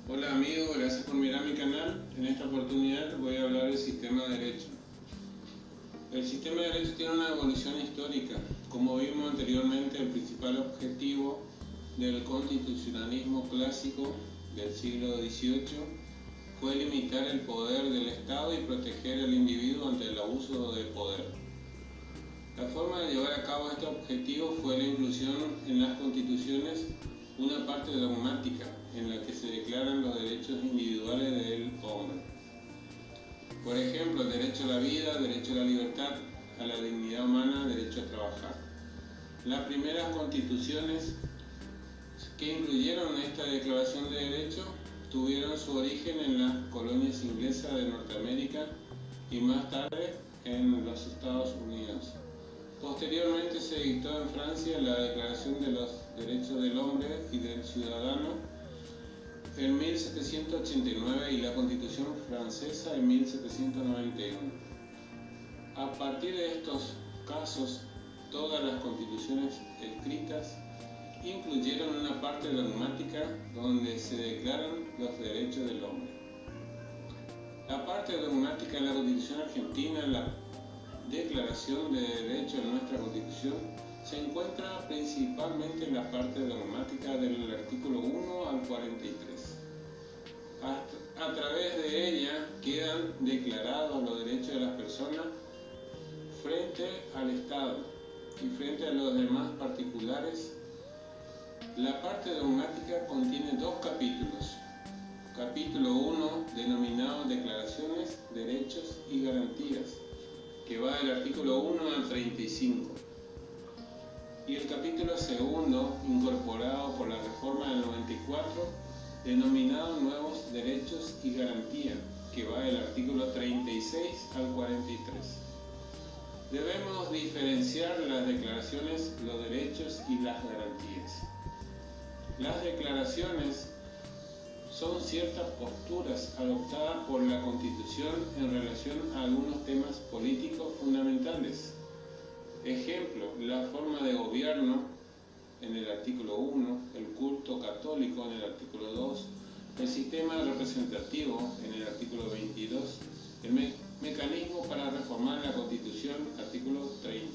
Hola amigos, gracias por mirar mi canal. En esta oportunidad voy a hablar del sistema de derecho. El sistema de derecho tiene una evolución histórica. Como vimos anteriormente, el principal objetivo del constitucionalismo clásico del siglo XVIII fue limitar el poder del Estado y proteger al individuo ante el abuso del poder. La forma de llevar a cabo este objetivo fue la inclusión en las constituciones una parte dogmática en la que se declaran los derechos individuales del hombre. Por ejemplo, el derecho a la vida, derecho a la libertad, a la dignidad humana, derecho a trabajar. Las primeras constituciones que incluyeron esta declaración de derechos tuvieron su origen en las colonias inglesas de Norteamérica y más tarde en los Estados Unidos. Posteriormente se dictó en Francia la Declaración de los Derechos del Hombre y del Ciudadano en 1789 y la Constitución francesa en 1791. A partir de estos casos, todas las constituciones escritas incluyeron una parte dogmática donde se declaran los derechos del hombre. La parte dogmática de la Constitución argentina, la Declaración de Derechos en nuestra Constitución, se encuentra principalmente en la parte dogmática del artículo 1 al 43. A través de ella quedan declarados los derechos de las personas frente al Estado y frente a los demás particulares. La parte dogmática contiene dos capítulos. Capítulo 1, denominado Declaraciones, Derechos y Garantías, que va del artículo 1 al 35. Y el capítulo segundo, incorporado por la reforma del 94, denominado Nuevos Derechos y Garantías, que va del artículo 36 al 43. Debemos diferenciar las declaraciones, los derechos y las garantías. Las declaraciones son ciertas posturas adoptadas por la Constitución en relación a algunos temas políticos fundamentales. Ejemplo, la forma de gobierno en el artículo 1, el culto católico en el artículo 2, el sistema representativo en el artículo 22, el mecanismo para reformar la Constitución, artículo 30.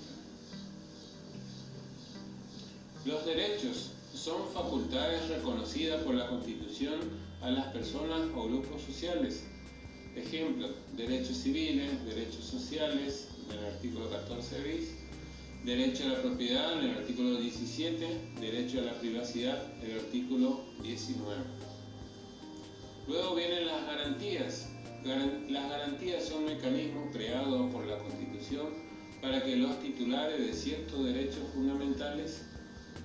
Los derechos son facultades reconocidas por la Constitución a las personas o grupos sociales. Ejemplo, derechos civiles, derechos sociales, en el artículo 14 bis, derecho a la propiedad, en el artículo 17, derecho a la privacidad, en el artículo 19. Luego vienen las garantías. Las garantías son mecanismos creados por la Constitución para que los titulares de ciertos derechos fundamentales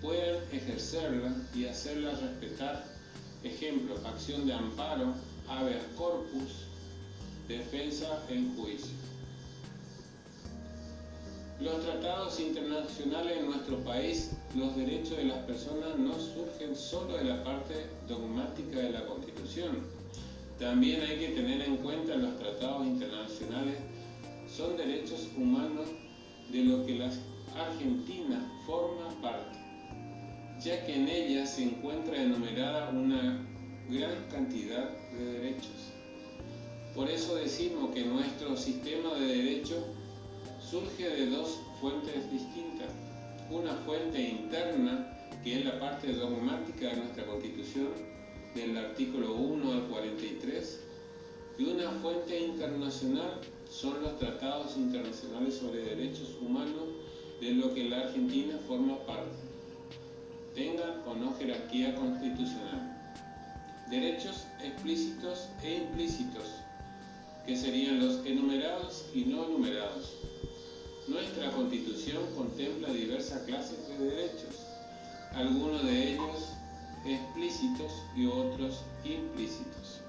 puedan ejercerla y hacerla respetar. Ejemplo, acción de amparo, habeas corpus, defensa en juicio. Los tratados internacionales en nuestro país, los derechos de las personas no surgen solo de la parte dogmática de la Constitución. También hay que tener en cuenta los tratados internacionales son derechos humanos de lo que la Argentina forma parte, ya que en ella se encuentra enumerada una gran cantidad de derechos. Por eso decimos que nuestro sistema de derecho surge de dos fuentes distintas. Una fuente interna, que es la parte dogmática de nuestra Constitución, del artículo 1 al 43, y una fuente internacional son los tratados internacionales sobre derechos humanos de lo que la Argentina forma parte, tengan o no jerarquía constitucional. Derechos explícitos e implícitos, que serían los enumerados y no enumerados. Nuestra Constitución contempla diversas clases de derechos, algunos de ellos explícitos y otros implícitos.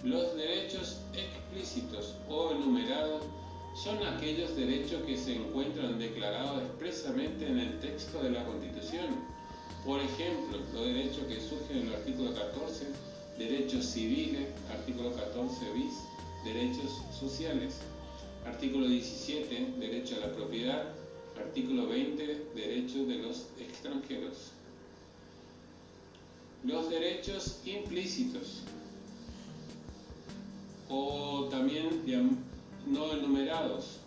Los derechos explícitos o enumerados son aquellos derechos que se encuentran declarados expresamente en el texto de la Constitución. Por ejemplo, los derechos que surgen en el artículo 14, derechos civiles, artículo 14 bis, derechos sociales. Artículo 17, derecho a la propiedad. Artículo 20, derechos de los extranjeros. Los derechos implícitos, o también no enumerados,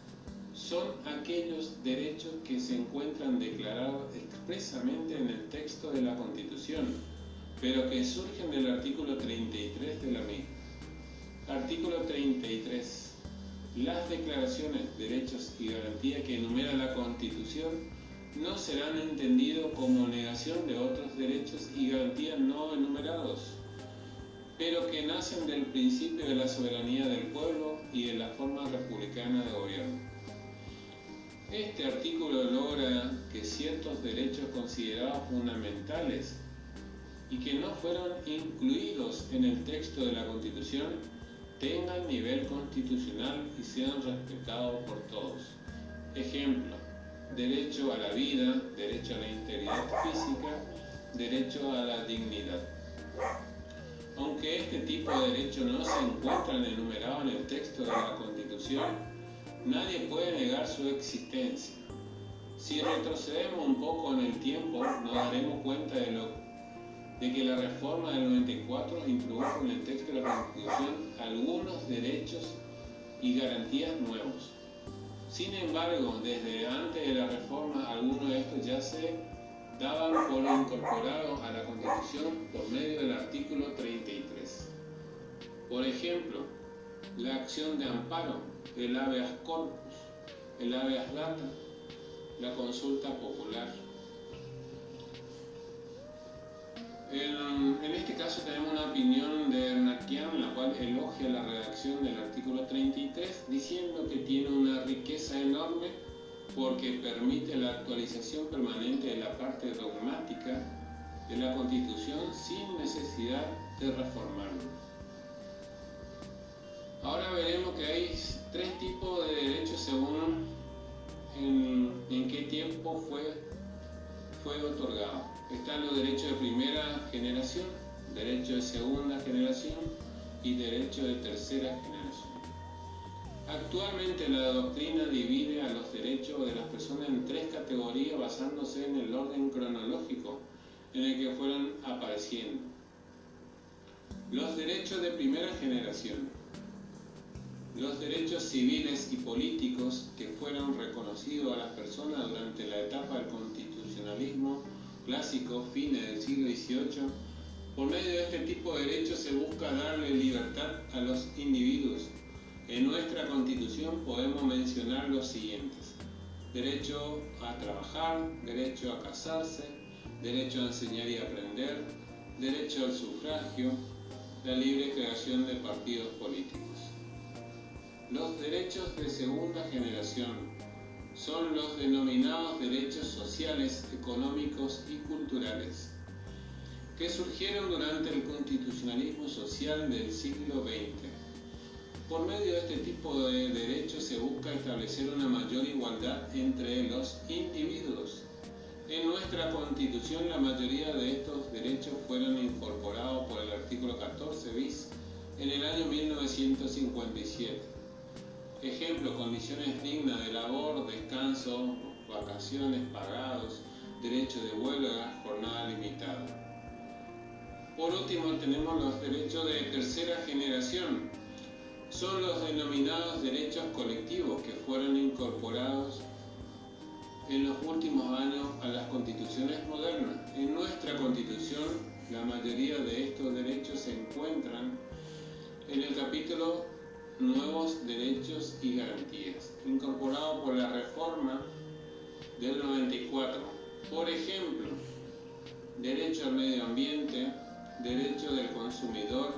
son aquellos derechos que se encuentran declarados expresamente en el texto de la Constitución, pero que surgen del artículo 33 de la misma. Artículo 33. Las declaraciones, derechos y garantías que enumera la Constitución no serán entendidos como negación de otros derechos y garantías no enumerados, pero que nacen del principio de la soberanía del pueblo y de la forma republicana de gobierno. Este artículo logra que ciertos derechos considerados fundamentales y que no fueron incluidos en el texto de la Constitución tengan nivel constitucional y sean respetados por todos. Ejemplo: derecho a la vida, derecho a la integridad física, derecho a la dignidad. Aunque este tipo de derechos no se encuentran enumerados en el texto de la Constitución, nadie puede negar su existencia. Si retrocedemos un poco en el tiempo, nos daremos cuenta de que la reforma del 94 introdujo en el texto de la Constitución algunos derechos y garantías nuevos. Sin embargo, desde antes de la reforma, algunos de estos ya se daban por incorporados a la Constitución por medio del artículo 33. Por ejemplo, la acción de amparo, el habeas corpus, el habeas data, la consulta popular. En este caso tenemos una opinión de Ernackian, en la cual elogia la redacción del artículo 33, diciendo que tiene una riqueza enorme porque permite la actualización permanente de la parte dogmática de la Constitución sin necesidad de reformarlo. Ahora veremos que hay tres tipos de derechos según en qué tiempo fue otorgado. Están los derechos de primera generación, derechos de segunda generación y derechos de tercera generación. Actualmente la doctrina divide a los derechos de las personas en tres categorías basándose en el orden cronológico en el que fueron apareciendo. Los derechos de primera generación. Los derechos civiles y políticos que fueron reconocidos a las personas durante la etapa del constitucionalismo clásico, fines del siglo XVIII. Por medio de este tipo de derechos se busca darle libertad a los individuos. En nuestra Constitución podemos mencionar los siguientes: derecho a trabajar, derecho a casarse, derecho a enseñar y aprender, derecho al sufragio, la libre creación de partidos políticos. Los derechos de segunda generación son los denominados derechos sociales, económicos y culturales, que surgieron durante el constitucionalismo social del siglo XX. Por medio de este tipo de derechos se busca establecer una mayor igualdad entre los individuos. En nuestra Constitución la mayoría de estos derechos fueron incorporados por el artículo 14 bis en el año 1957. Ejemplo: condiciones dignas de labor, descanso, vacaciones pagados, derecho de huelga, jornada limitada. Por último tenemos los derechos de tercera generación. Son los denominados derechos colectivos que fueron incorporados en los últimos años a las constituciones modernas. En nuestra Constitución la mayoría de estos derechos se encuentran en el capítulo Nuevos derechos y garantías, incorporado por la reforma del 94. Por ejemplo, derecho al medio ambiente, derecho del consumidor,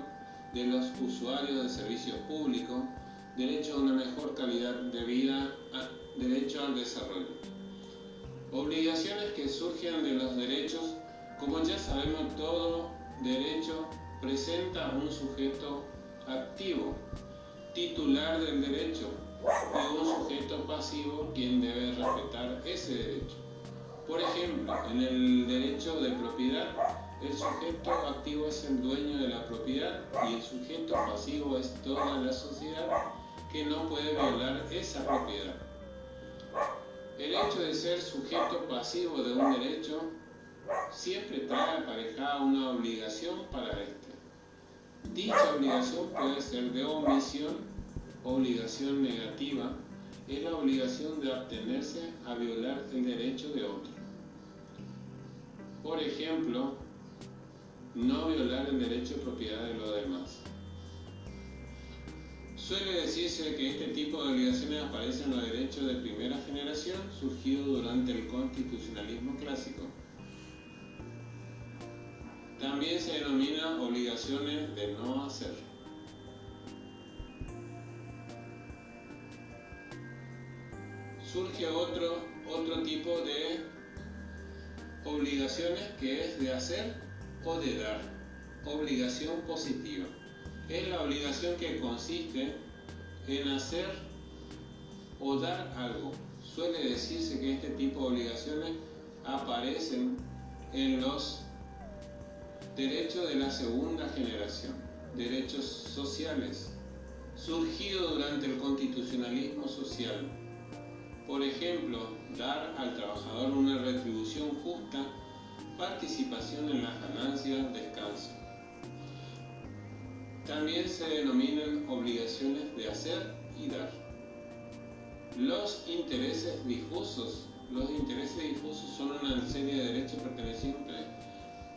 de los usuarios de servicios públicos, derecho a una mejor calidad de vida, derecho al desarrollo. Obligaciones que surgen de los derechos. Como ya sabemos, todo derecho presenta un sujeto activo, titular del derecho, y un sujeto pasivo quien debe respetar ese derecho. Por ejemplo, en el derecho de propiedad, el sujeto activo es el dueño de la propiedad y el sujeto pasivo es toda la sociedad que no puede violar esa propiedad. El hecho de ser sujeto pasivo de un derecho siempre trae aparejada una obligación para este. Dicha obligación puede ser de omisión, obligación negativa, es la obligación de abstenerse a violar el derecho de otro. Por ejemplo, no violar el derecho de propiedad de los demás. Suele decirse que este tipo de obligaciones aparecen en los derechos de primera generación surgidos durante el constitucionalismo clásico. También se denomina obligaciones de no hacer. Surge otro tipo de obligaciones que es de hacer o de dar. Obligación positiva. Es la obligación que consiste en hacer o dar algo. Suele decirse que este tipo de obligaciones aparecen en los derechos de la segunda generación, derechos sociales, surgidos durante el constitucionalismo social. Por ejemplo, dar al trabajador una retribución justa, participación en las ganancias, descanso. También se denominan obligaciones de hacer y dar. Los intereses difusos. Los intereses difusos son una serie de derechos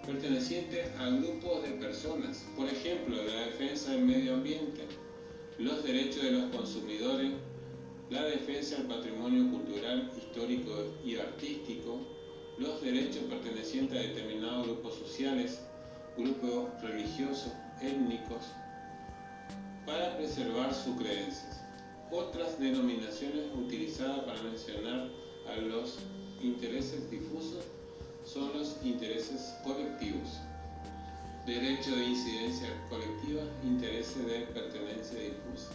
pertenecientes a grupos de personas. Por ejemplo, la defensa del medio ambiente, los derechos de los consumidores, la defensa del patrimonio cultural, histórico y artístico, los derechos pertenecientes a determinados grupos sociales, grupos religiosos, étnicos, para preservar sus creencias. Otras denominaciones utilizadas para mencionar a los intereses difusos son los intereses colectivos, derecho de incidencia colectiva, intereses de pertenencia difusa.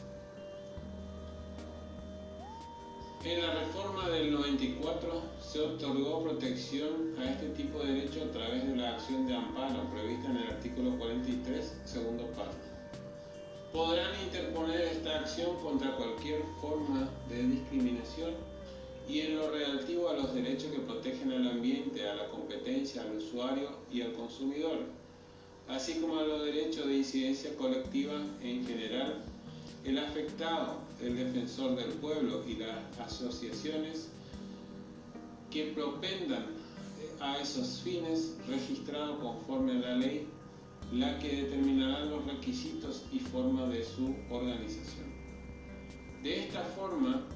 En la reforma del 94 se otorgó protección a este tipo de derecho a través de la acción de amparo prevista en el artículo 43, segundo párrafo. Podrán interponer esta acción contra cualquier forma de discriminación y en lo relativo a los derechos que protegen al ambiente, a la competencia, al usuario y al consumidor, así como a los derechos de incidencia colectiva en general. El afectado, el defensor del pueblo y las asociaciones que propendan a esos fines registrados conforme a la ley, la que determinará los requisitos y forma de su organización. De esta forma,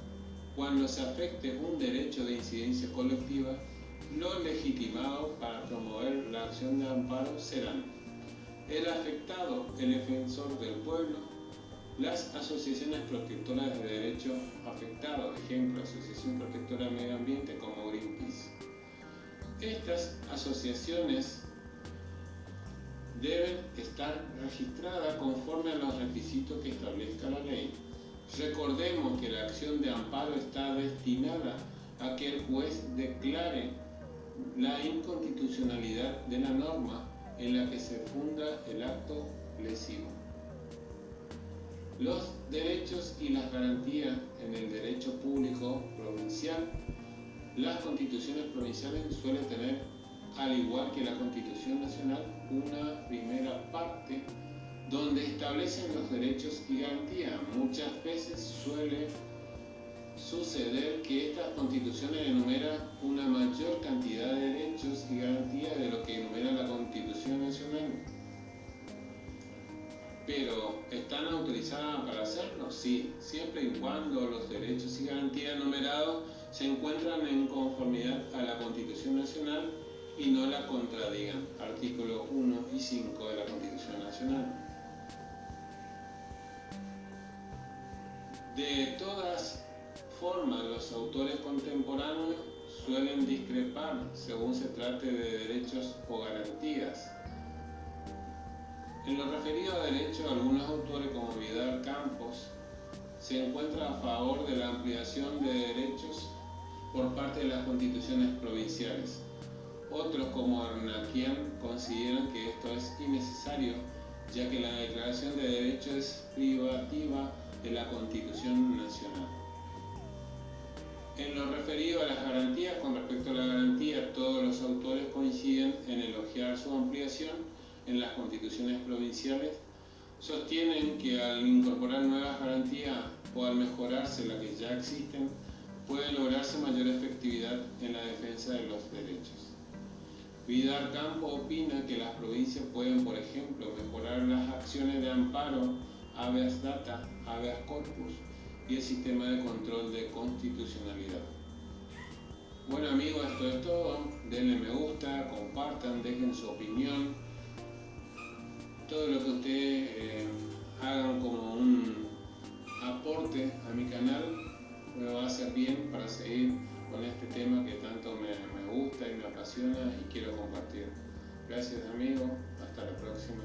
cuando se afecte un derecho de incidencia colectiva, los legitimados para promover la acción de amparo serán el afectado, el defensor del pueblo, las asociaciones protectoras de derechos afectados, ejemplo, Asociación Protectora del Medio Ambiente como Greenpeace. Estas asociaciones deben estar registradas conforme a los requisitos que establezca la ley. Recordemos que la acción de amparo está destinada a que el juez declare la inconstitucionalidad de la norma en la que se funda el acto lesivo. Los derechos y las garantías en el derecho público provincial. Las constituciones provinciales suelen tener, al igual que la Constitución Nacional, una primera parte donde establecen los derechos y garantías. Muchas veces suele suceder que estas constituciones enumeran una mayor cantidad de derechos y garantías de lo que enumera la Constitución Nacional. Pero, ¿están autorizadas para hacerlo? Sí, siempre y cuando los derechos y garantías enumerados se encuentran en conformidad a la Constitución Nacional y no la contradigan. Artículos 1 y 5 de la Constitución Nacional. De todas formas, los autores contemporáneos suelen discrepar según se trate de derechos o garantías. En lo referido a derechos, algunos autores como Vidal Campos se encuentran a favor de la ampliación de derechos por parte de las constituciones provinciales. Otros como Arnaquian consideran que esto es innecesario, ya que la Declaración de Derechos es privativa de la Constitución Nacional. En lo referido a las garantías, con respecto a la garantía, todos los autores coinciden en elogiar su ampliación en las constituciones provinciales. Sostienen que al incorporar nuevas garantías o al mejorarse las que ya existen, puede lograrse mayor efectividad en la defensa de los derechos. Vidar Campo opina que las provincias pueden, por ejemplo, mejorar las acciones de amparo, habeas data, habeas corpus y el sistema de control de constitucionalidad. Bueno amigos, esto es todo. Denle me gusta, compartan, dejen su opinión. Todo lo que ustedes hagan como un aporte a mi canal me va a hacer bien para seguir con este tema que tanto me gusta y me apasiona y quiero compartir. Gracias amigos, hasta la próxima.